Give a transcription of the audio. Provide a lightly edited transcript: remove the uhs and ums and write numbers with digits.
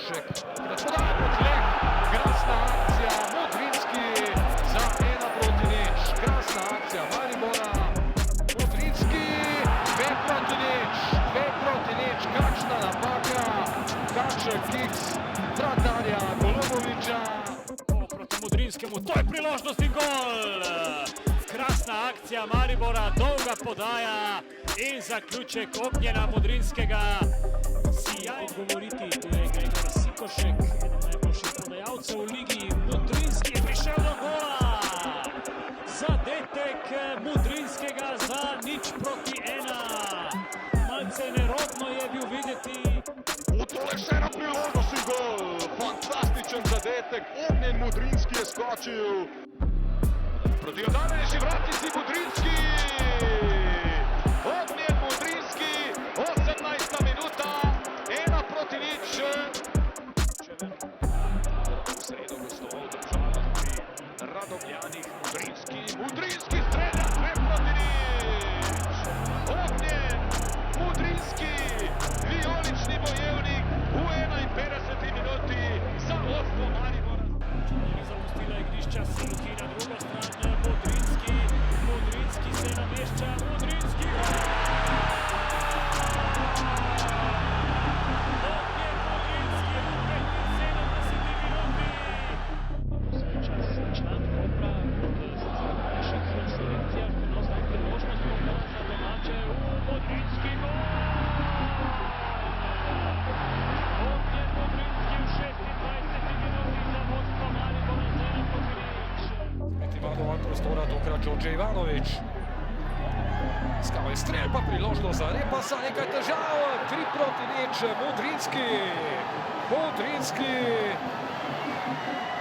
Sikošek, podaj proti Leh, krasna akcija, Modrinski za 1-0, krasna akcija Maribora, Modrinski, 2-0, kakšna napaka, kakšen kiks vratarja Golubovića. Proti Modrinskemu, to je priložnost in gol! Krasna akcija Maribora, dolga podaja in zaključek Ognjena Modrinskega. Sijaj odgovoriti, tu je Gregor Sikošek, eden najboljših podajalcev v ligi. Modrinski je prišel do gola. Zadetek Modrinskega za 0-1. Malce nerodno je bil videti. Tole še ena priložnost in gol. Fantastičen zadetek. Ognjen Modrinski je skočil. Proti oddaljenejši vratnici Modrinski. Ognjen Modrinski, 18. minuta, 1-0. V sredo gostoval država pri Radomljanih. Modrinski strelja 2-0. Ognjen Modrinski, vijolični bojevnik v 51. minuti za vodstvo Maribora. Je zapustila igrišča Silki na drugo stran. Modrinski se namešča, Modrinski gol! Ognjen Modrinski v 75. minuti. Svoj čas član Kopra v naših selekcijah, no zdaj priložnost Kopra za domače v Modrinski gol! Ognjen Modrinski v 26. minuti za vodstvo Maribora z 1-0. Spet ima dovolj prostora, tokrat Đorđe Ivanović. Iskal je strel, pa priložnost za Repasa, nekaj težav, 3-0, Modrinski.